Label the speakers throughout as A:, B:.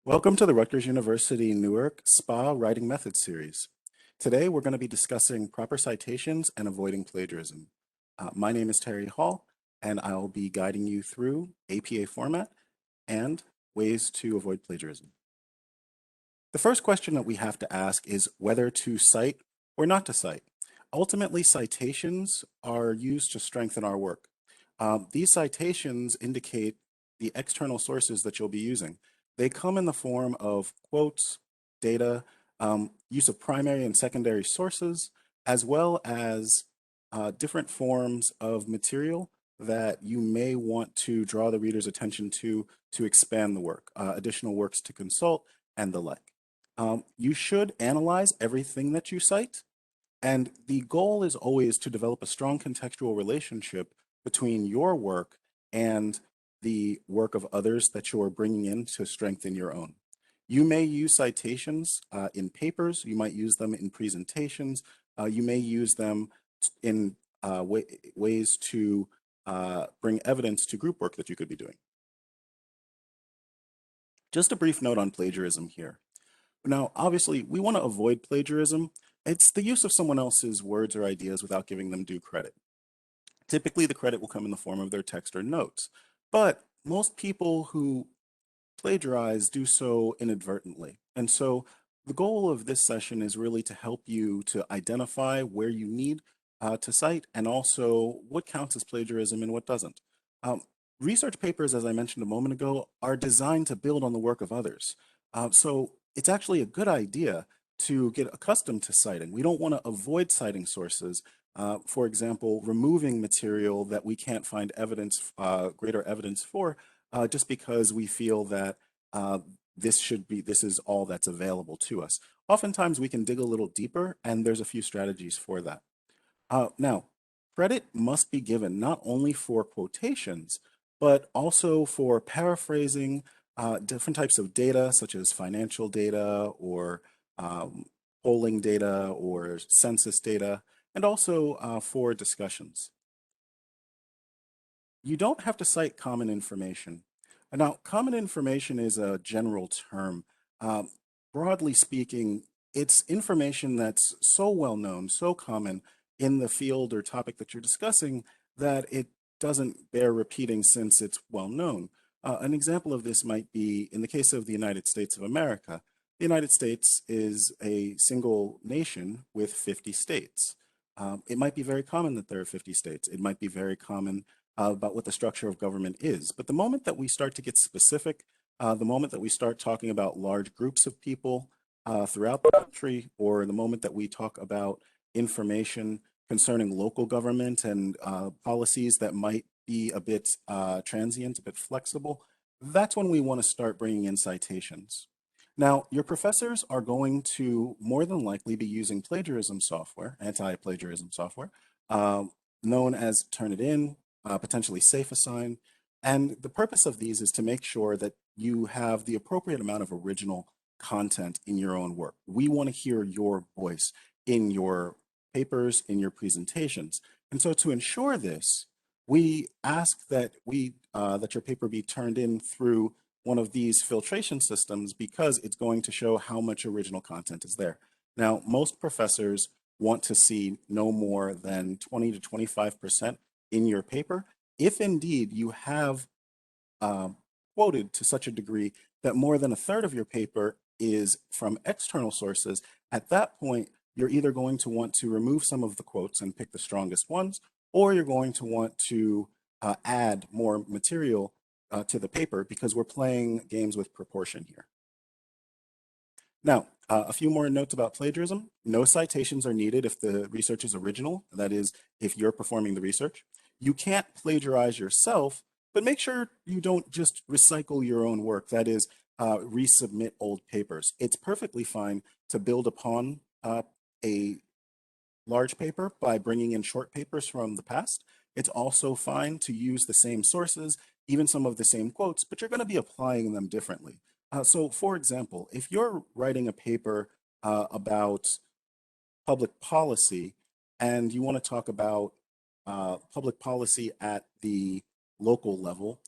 A: Welcome to the Rutgers University Newark SPAA Writing Method Series. Today we're going to be discussing proper citations and avoiding plagiarism. My name is Terry Hall, and I'll be guiding you through APA format and ways to avoid plagiarism. The first question that we have to ask is whether to cite or not to cite. Ultimately, citations are used to strengthen our work. These citations indicate the external sources that you'll be using. They come in the form of quotes, data, use of primary and secondary sources, as well as different forms of material that you may want to draw the reader's attention to expand the work, additional works to consult, and the like. You should analyze everything that you cite, and the goal is always to develop a strong contextual relationship between your work and the work of others that you are bringing in to strengthen your own. You may use citations in papers, you might use them in presentations, you may use them in ways to bring evidence to group work that you could be doing. Just a brief note on plagiarism here. Now, obviously, we want to avoid plagiarism. It's the use of someone else's words or ideas without giving them due credit. Typically, the credit will come in the form of their text or notes, but most people who plagiarize do so inadvertently. And so the goal of this session is really to help you to identify where you need to cite and also what counts as plagiarism and what doesn't. Research papers, as I mentioned a moment ago, are designed to build on the work of others. So it's actually a good idea to get accustomed to citing. We don't want to avoid citing sources. For example, removing material that we can't find evidence, greater evidence for, just because we feel that this is all that's available to us. Oftentimes we can dig a little deeper, and there's a few strategies for that. Now, credit must be given not only for quotations, but also for paraphrasing different types of data, such as financial data or polling data or census data, and also for discussions. You don't have to cite common information. Now, common information is a general term. Broadly speaking, it's information that's so well known, so common in the field or topic that you're discussing that it doesn't bear repeating since it's well known. An example of this might be in the case of the United States of America. The United States is a single nation with 50 states. It might be very common that there are 50 states. It might be very common about what the structure of government is. But the moment that we start to get specific, the moment that we start talking about large groups of people throughout the country, or the moment that we talk about information concerning local government and policies that might be a bit transient, a bit flexible, that's when we want to start bringing in citations. Now, your professors are going to more than likely be using plagiarism software, anti-plagiarism software, known as Turnitin, potentially SafeAssign. And the purpose of these is to make sure that you have the appropriate amount of original content in your own work. We want to hear your voice in your papers, in your presentations. And so to ensure this, we ask that that your paper be turned in through one of these filtration systems because it's going to show how much original content is there. Now, most professors want to see no more than 20 to 25% in your paper, if indeed you have quoted to such a degree that more than a third of your paper is from external sources. At that point, you're either going to want to remove some of the quotes and pick the strongest ones, or you're going to want to add more material to the paper because we're playing games with proportion here. Now, a few more notes about plagiarism. No citations are needed if the research is original, that is, if you're performing the research. You can't plagiarize yourself, but make sure you don't just recycle your own work, that is, resubmit old papers. It's perfectly fine to build upon a large paper by bringing in short papers from the past. It's also fine to use the same sources, even some of the same quotes, but you're going to be applying them differently. So for example, if you're writing a paper about public policy and you want to talk about public policy at the local level,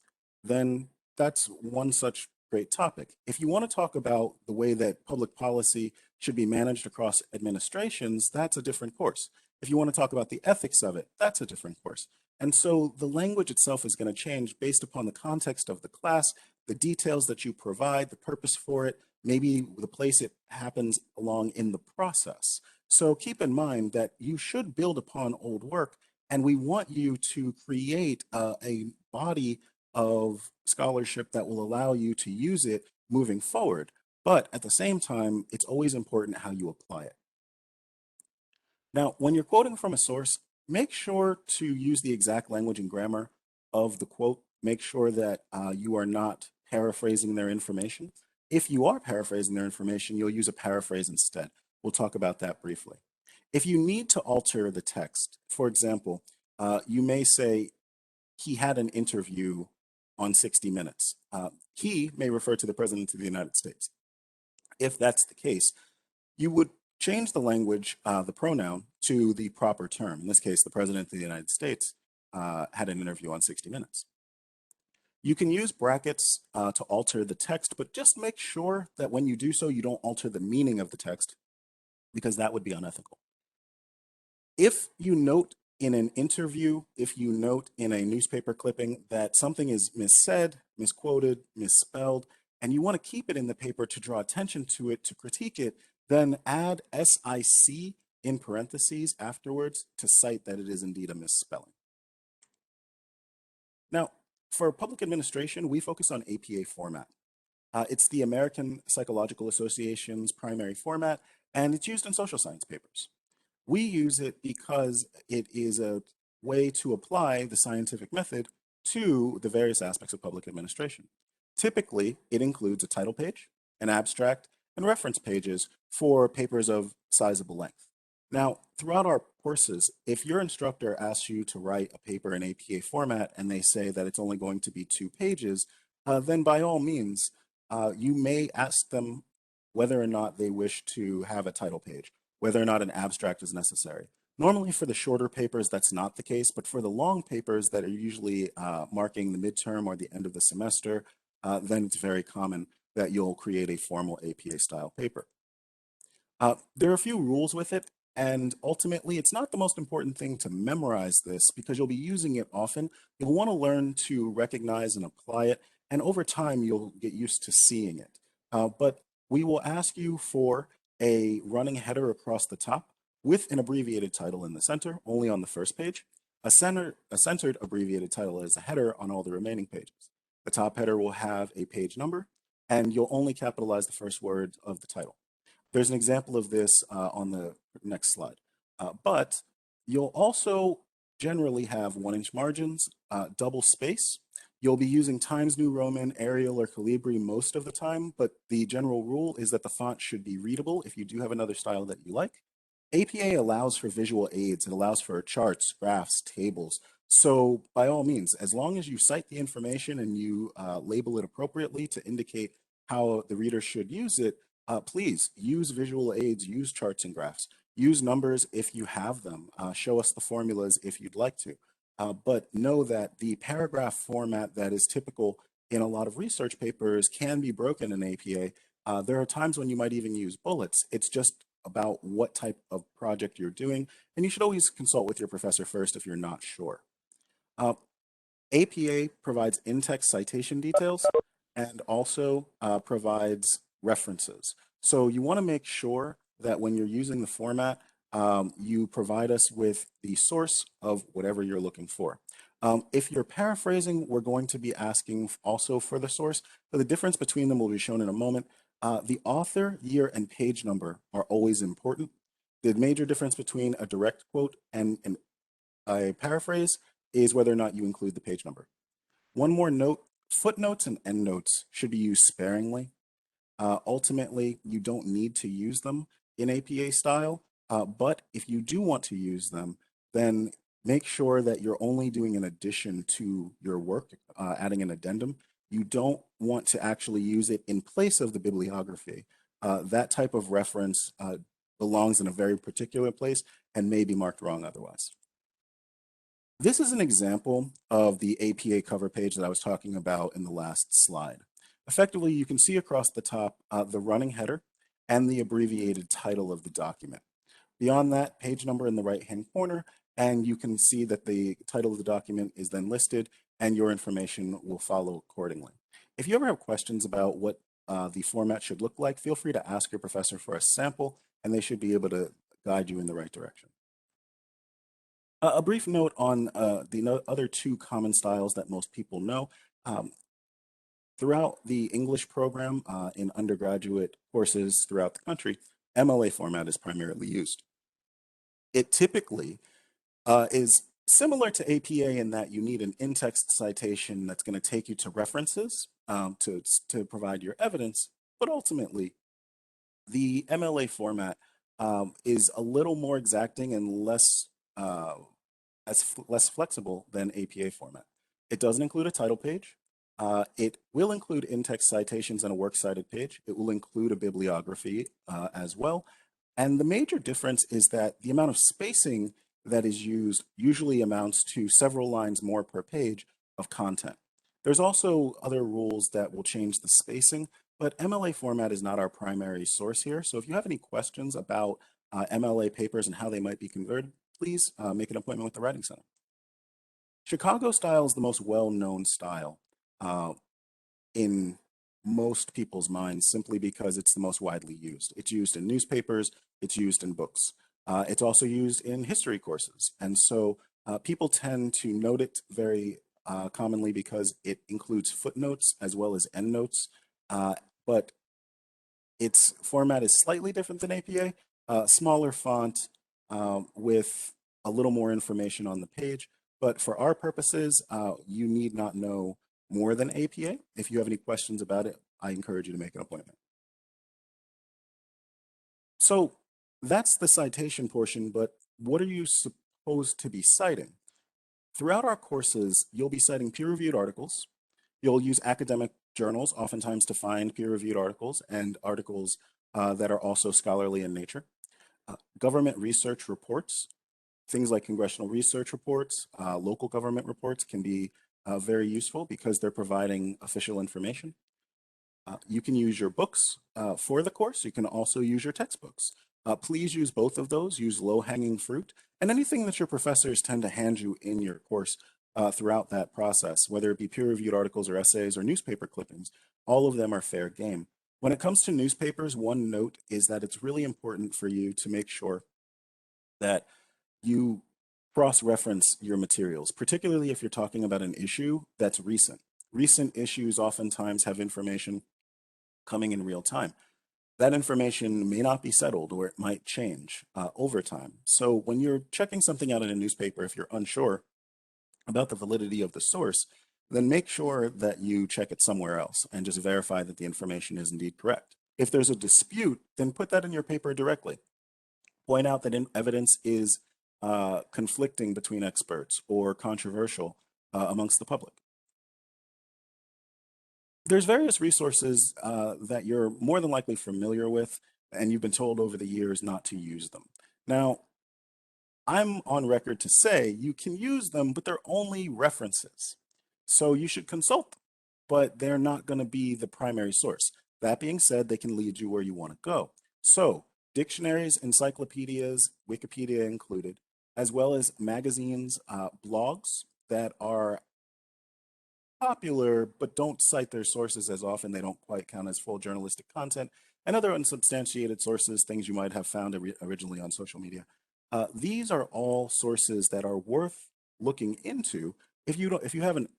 A: then that's one such great topic. If you want to talk about the way that public policy should be managed across administrations, that's a different course. If you want to talk about the ethics of it, that's a different course. And so the language itself is going to change based upon the context of the class, the details that you provide, the purpose for it, maybe the place it happens along in the process. So keep in mind that you should build upon old work, and we want you to create a body of scholarship that will allow you to use it moving forward. But at the same time, it's always important how you apply it. Now, when you're quoting from a source, make sure to use the exact language and grammar of the quote. Make sure that you are not paraphrasing their information. If you are paraphrasing their information, you'll use a paraphrase instead. We'll talk about that briefly. If you need to alter the text, for example, you may say, he had an interview on 60 Minutes. He may refer to the President of the United States. If that's the case, you would change the language, the pronoun, to the proper term. In this case, the President of the United States had an interview on 60 Minutes. You can use brackets to alter the text, but just make sure that when you do so, you don't alter the meaning of the text, because that would be unethical. If you note in an interview, if you note in a newspaper clipping that something is missaid, misquoted, misspelled, and you want to keep it in the paper to draw attention to it, to critique it, then add SIC in parentheses afterwards to cite that it is indeed a misspelling. Now, for public administration, we focus on APA format. It's the American Psychological Association's primary format, and it's used in social science papers. We use it because it is a way to apply the scientific method to the various aspects of public administration. Typically, it includes a title page, an abstract, and reference pages for papers of sizable length. Now, throughout our courses, if your instructor asks you to write a paper in APA format and they say that it's only going to be 2 pages, then by all means, you may ask them whether or not they wish to have a title page, whether or not an abstract is necessary. Normally for the shorter papers, that's not the case, but for the long papers that are usually marking the midterm or the end of the semester, then it's very common that you'll create a formal APA style paper. There are a few rules with it, and ultimately it's not the most important thing to memorize this because you'll be using it often. You'll want to learn to recognize and apply it, and over time you'll get used to seeing it. But we will ask you for a running header across the top with an abbreviated title in the center, only on the first page. A centered abbreviated title as a header on all the remaining pages. The top header will have a page number, and you'll only capitalize the first word of the title. There's an example of this on the next slide. But you'll also generally have 1-inch margins, double space. You'll be using Times New Roman, Arial, or Calibri most of the time, but the general rule is that the font should be readable if you do have another style that you like. APA allows for visual aids. It allows for charts, graphs, tables. So by all means, as long as you cite the information and you label it appropriately to indicate how the reader should use it, please use visual aids, use charts and graphs, use numbers if you have them, show us the formulas if you'd like to. But know that the paragraph format that is typical in a lot of research papers can be broken in APA. There are times when you might even use bullets. It's just about what type of project you're doing, and you should always consult with your professor first if you're not sure. APA provides in-text citation details and also provides references. So you want to make sure that when you're using the format, you provide us with the source of whatever you're looking for. If you're paraphrasing, we're going to be asking also for the source, but the difference between them will be shown in a moment. The author, year, and page number are always important. The major difference between a direct quote and a paraphrase is whether or not you include the page number. One more note, footnotes and endnotes should be used sparingly. Ultimately, you don't need to use them in APA style, but if you do want to use them, then make sure that you're only doing an addition to your work, adding an addendum. You don't want to actually use it in place of the bibliography. That type of reference belongs in a very particular place and may be marked wrong otherwise. This is an example of the APA cover page that I was talking about in the last slide. Effectively, you can see across the top the running header and the abbreviated title of the document. Beyond that, page number in the right-hand corner, and you can see that the title of the document is then listed and your information will follow accordingly. If you ever have questions about what the format should look like, feel free to ask your professor for a sample and they should be able to guide you in the right direction. A brief note on the other two common styles that most people know. Um, Throughout the English program in undergraduate courses throughout the country, MLA format is primarily used. It typically is similar to APA in that you need an in-text citation that's going to take you to references to provide your evidence, but ultimately the MLA format is a little more exacting and uh, less flexible than APA format. It doesn't include a title page. It will include in-text citations and a works cited page. It will include a bibliography as well. And the major difference is that the amount of spacing that is used usually amounts to several lines more per page of content. There's also other rules that will change the spacing, but MLA format is not our primary source here. So if you have any questions about MLA papers and how they might be converted, please make an appointment with the Writing Center. Chicago style is the most well-known style in most people's minds simply because it's the most widely used. It's used in newspapers, it's used in books. It's also used in history courses. And so people tend to note it very commonly because it includes footnotes as well as endnotes. But its format is slightly different than APA, smaller font with a little more information on the page. But for our purposes, you need not know more than APA. If you have any questions about it, I encourage you to make an appointment. So that's the citation portion, but what are you supposed to be citing? Throughout our courses, you'll be citing peer-reviewed articles. You'll use academic journals oftentimes to find peer-reviewed articles and articles that are also scholarly in nature. Government research reports, things like congressional research reports, local government reports can be very useful because they're providing official information. You can use your books for the course. You can also use your textbooks. Please use both of those. Use low-hanging fruit and anything that your professors tend to hand you in your course throughout that process, whether it be peer-reviewed articles or essays or newspaper clippings. All of them are fair game. When it comes to newspapers, one note is that it's really important for you to make sure that you cross-reference your materials, particularly if you're talking about an issue that's recent. Recent issues oftentimes have information coming in real time. That information may not be settled or it might change over time. So when you're checking something out in a newspaper, if you're unsure about the validity of the source, then make sure that you check it somewhere else and just verify that the information is indeed correct. If there's a dispute, then put that in your paper directly. Point out that evidence is conflicting between experts or controversial amongst the public. There's various resources that you're more than likely familiar with, and you've been told over the years not to use them. Now, I'm on record to say you can use them, but they're only references. So you should consult them, but they're not going to be the primary source. That being said, they can lead you where you want to go. So dictionaries, encyclopedias, Wikipedia included, as well as magazines, blogs that are popular but don't cite their sources as often. They don't quite count as full journalistic content, and other unsubstantiated sources, things you might have found originally on social media. These are all sources that are worth looking into if you don't, if you haven't,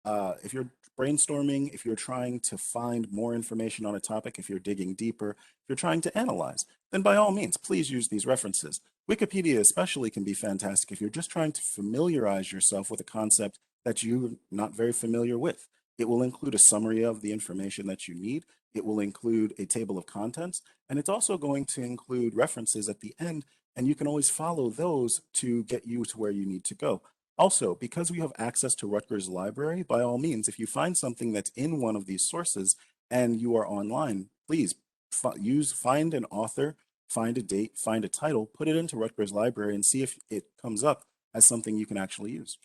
A: if you're brainstorming, if you're trying to find more information on a topic, if you're digging deeper, if you're trying to analyze, then by all means, please use these references. Wikipedia especially can be fantastic if you're just trying to familiarize yourself with a concept that you're not very familiar with. It will include a summary of the information that you need. It will include a table of contents, and it's also going to include references at the end, and you can always follow those to get you to where you need to go. Also, because we have access to Rutgers Library, by all means, if you find something that's in one of these sources and you are online, please find an author, find a date, find a title, put it into Rutgers Library and see if it comes up as something you can actually use.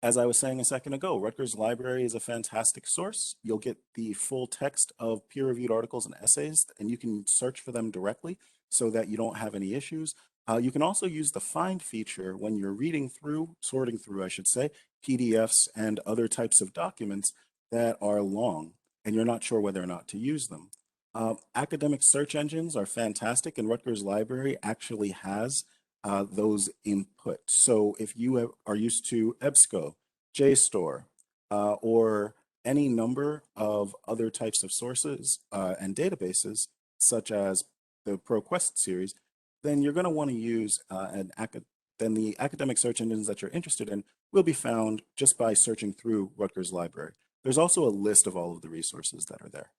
A: As I was saying a second ago, Rutgers Library is a fantastic source. You'll get the full text of peer-reviewed articles and essays, and you can search for them directly so that you don't have any issues. You can also use the find feature when you're reading through, sorting through, I should say, PDFs and other types of documents that are long, and you're not sure whether or not to use them. Academic search engines are fantastic, and Rutgers Library actually has those input. So if you are used to EBSCO, JSTOR, or any number of other types of sources and databases, such as the ProQuest series, then you're going to want to use then the academic search engines that you're interested in will be found just by searching through Rutgers Library. There's also a list of all of the resources that are there.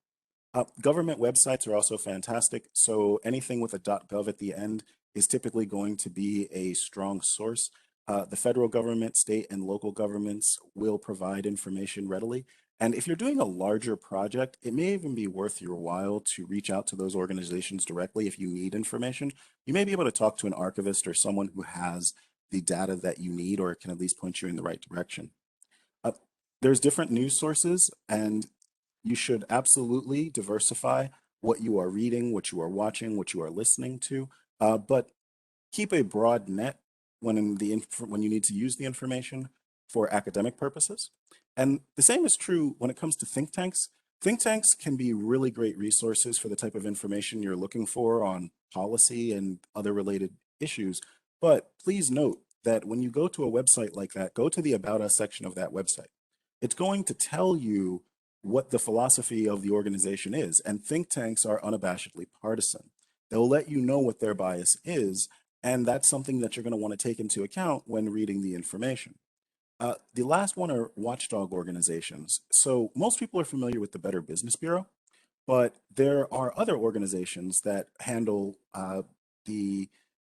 A: Government websites are also fantastic. So anything with a .gov at the end is typically going to be a strong source. The federal government, state, and local governments will provide information readily. And if you're doing a larger project, it may even be worth your while to reach out to those organizations directly if you need information. You may be able to talk to an archivist or someone who has the data that you need or can at least point you in the right direction. Uh, there's different news sources, and you should absolutely diversify what you are reading, what you are watching, what you are listening to, but keep a broad net when you need to use the information for academic purposes. And the same is true when it comes to think tanks. Think tanks can be really great resources for the type of information you're looking for on policy and other related issues. But please note that when you go to a website like that, go to the About Us section of that website. It's going to tell you what the philosophy of the organization is. And think tanks are unabashedly partisan. They'll let you know what their bias is, and that's something that you're going to want to take into account when reading the information. The last one are watchdog organizations. So most people are familiar with the Better Business Bureau, but there are other organizations that handle the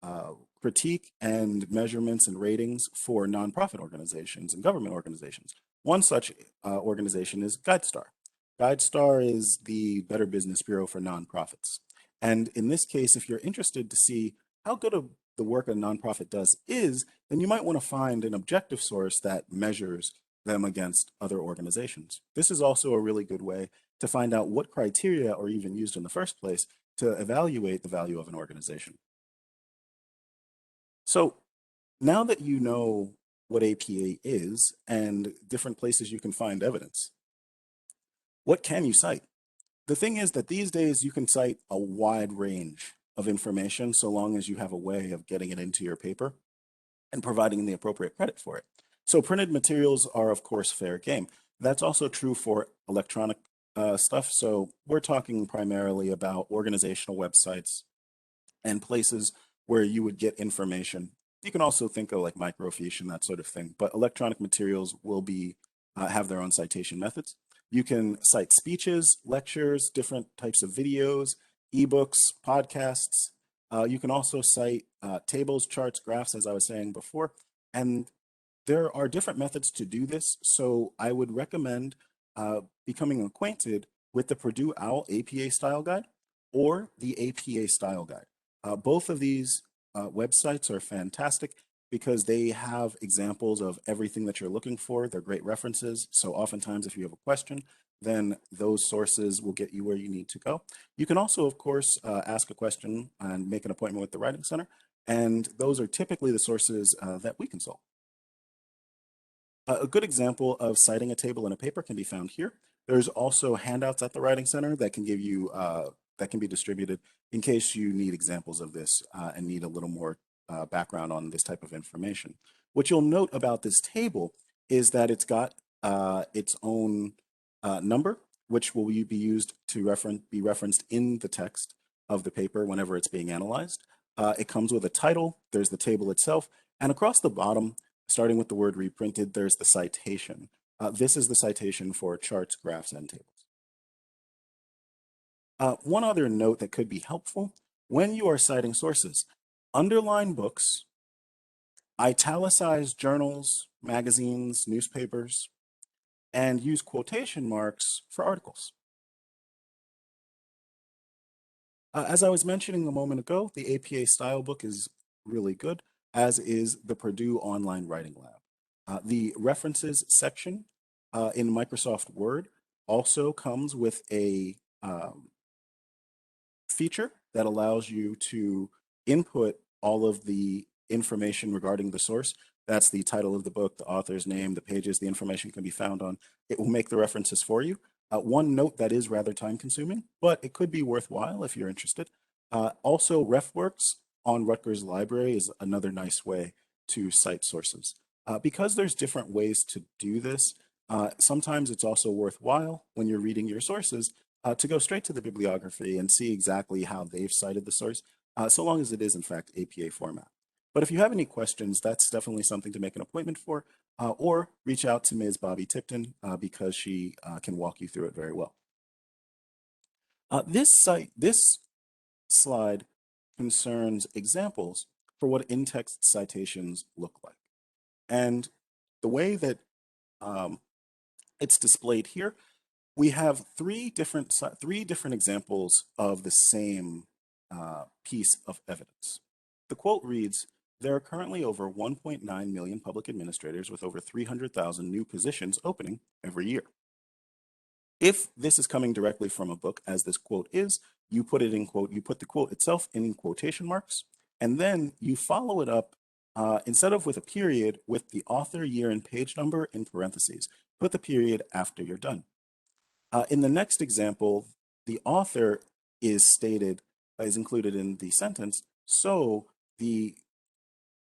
A: uh, critique and measurements and ratings for nonprofit organizations and government organizations. One such organization is GuideStar. GuideStar is the Better Business Bureau for nonprofits. And in this case, if you're interested to see how good of the work a nonprofit does is, then you might want to find an objective source that measures them against other organizations. This is also a really good way to find out what criteria are even used in the first place to evaluate the value of an organization. So now that you know what APA is and different places you can find evidence, what can you cite? The thing is that these days you can cite a wide range of information so long as you have a way of getting it into your paper and providing the appropriate credit for it. So printed materials are, of course, fair game. That's also true for electronic stuff. So we're talking primarily about organizational websites and places where you would get information. You can also think of like microfiche and that sort of thing, but electronic materials will be have their own citation methods. You can cite speeches, lectures, different types of videos, ebooks, podcasts. You can also cite tables, charts, graphs, as I was saying before, and there are different methods to do this. So I would recommend becoming acquainted with the Purdue OWL APA Style Guide or the APA Style Guide. Both of these websites are fantastic because they have examples of everything that you're looking for. They're great references. So oftentimes if you have a question, then those sources will get you where you need to go. You can also, of course, ask a question and make an appointment with the Writing Center. And those are typically the sources that we consult. A good example of citing a table in a paper can be found here. There's also handouts at the Writing Center that can give you that can be distributed in case you need examples of this and need a little more background on this type of information. What you'll note about this table is that it's got its own number, which will be used to be referenced in the text of the paper whenever it's being analyzed. It comes with a title, there's the table itself, and across the bottom, starting with the word reprinted, there's the citation. This is the citation for charts, graphs, and tables. One other note that could be helpful, when you are citing sources, underline books, italicize journals, magazines, newspapers, and use quotation marks for articles. As I was mentioning a moment ago, the APA style book is really good, as is the Purdue Online Writing Lab. The references section in Microsoft Word also comes with a feature that allows you to input all of the information regarding the source. That's the title of the book, the author's name, the pages the information can be found on. It will make the references for you. One note that is rather time consuming, but it could be worthwhile if you're interested. Also, RefWorks on Rutgers Library is another nice way to cite sources. Because there's different ways to do this, sometimes it's also worthwhile when you're reading your sources to go straight to the bibliography and see exactly how they've cited the source, so long as it is in fact APA format. But if you have any questions, that's definitely something to make an appointment for, or reach out to Ms. Bobby Tipton because she can walk you through it very well. This slide concerns examples for what in-text citations look like. And the way that it's displayed here, we have three different examples of the same piece of evidence. The quote reads, "There are currently over 1.9 million public administrators with over 300,000 new positions opening every year." If this is coming directly from a book, as this quote is, you put it in quote, you put the quote itself in quotation marks, and then you follow it up instead of with a period, with the author, year, and page number in parentheses. Put the period after you're done. In the next example, the author is included in the sentence, so the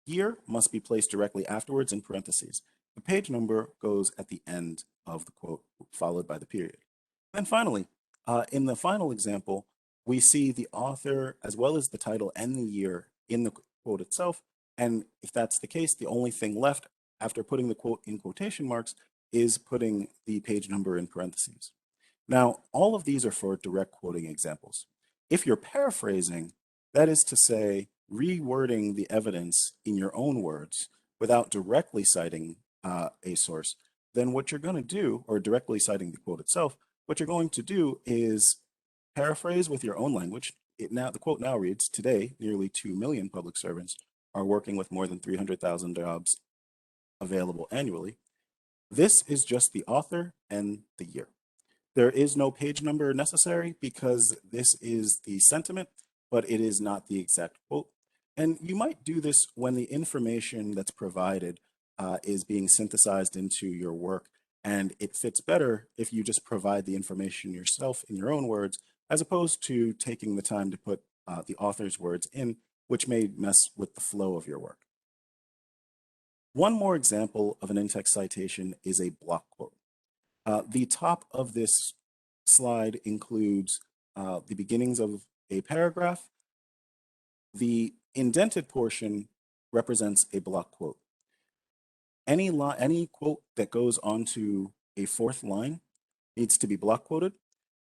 A: year must be placed directly afterwards in parentheses. The page number goes at the end of the quote, followed by the period. And finally, in the final example, we see the author as well as the title and the year in the quote itself. And if that's the case, the only thing left after putting the quote in quotation marks is putting the page number in parentheses. Now, all of these are for direct quoting examples. If you're paraphrasing, that is to say, rewording the evidence in your own words without directly citing a source, then what you're going to do, or directly citing the quote itself, what you're going to do is paraphrase with your own language. The quote now reads, "Today, nearly 2 million public servants are working with more than 300,000 jobs available annually." This is just the author and the year. There is no page number necessary because this is the sentiment, but it is not the exact quote. And you might do this when the information that's provided is being synthesized into your work, and it fits better if you just provide the information yourself in your own words, as opposed to taking the time to put the author's words in, which may mess with the flow of your work. One more example of an in-text citation is a block quote. The top of this slide includes the beginnings of a paragraph. The indented portion represents a block quote. Any quote that goes onto a fourth line needs to be block quoted.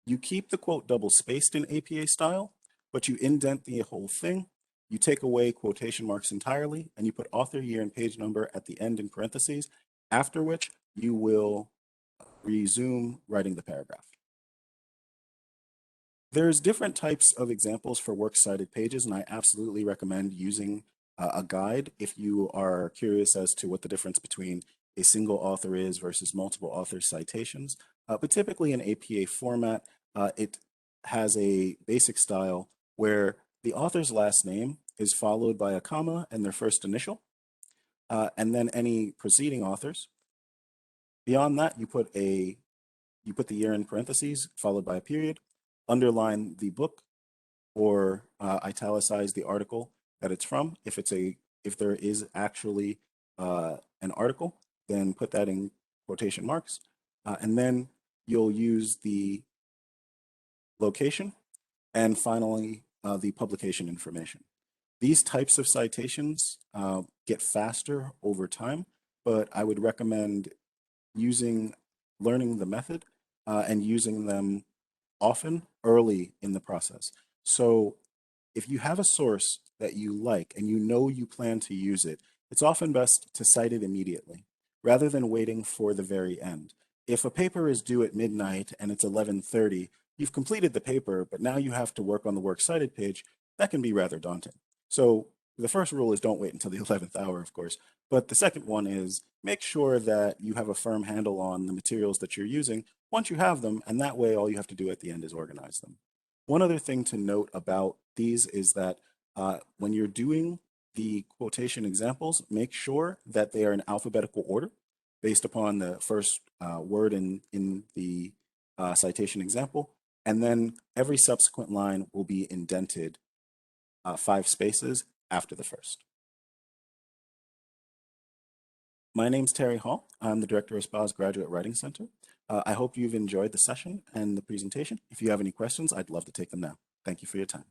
A: You keep the quote double spaced in APA style, but you indent the whole thing. You take away quotation marks entirely, and you put author, year, and page number at the end in parentheses, after which you will resume writing the paragraph. There's different types of examples for works cited pages, and I absolutely recommend using a guide if you are curious as to what the difference between a single author is versus multiple author citations. But typically in APA format, it has a basic style where the author's last name is followed by a comma and their first initial, and then any preceding authors. Beyond that, you put the year in parentheses followed by a period, underline the book, or italicize the article that it's from. If there is actually an article, then put that in quotation marks, and then you'll use the location, and finally the publication information. These types of citations get faster over time, but I would recommend learning the method and using them often early in the process. So if you have a source that you like and you know you plan to use it, it's often best to cite it immediately rather than waiting for the very end. If a paper is due at midnight and it's 11:30, you've completed the paper, but now you have to work on the works cited page, that can be rather daunting. So The first rule is don't wait until the 11th hour, of course. But the second one is make sure that you have a firm handle on the materials that you're using once you have them, and that way all you have to do at the end is organize them. One other thing to note about these is that when you're doing the quotation examples, make sure that they are in alphabetical order based upon the first word in the citation example. And then every subsequent line will be indented 5 spaces after the first. My name's Terry Hall. I'm the director of SPAA's Graduate Writing Center. I hope you've enjoyed the session and the presentation. If you have any questions, I'd love to take them now. Thank you for your time.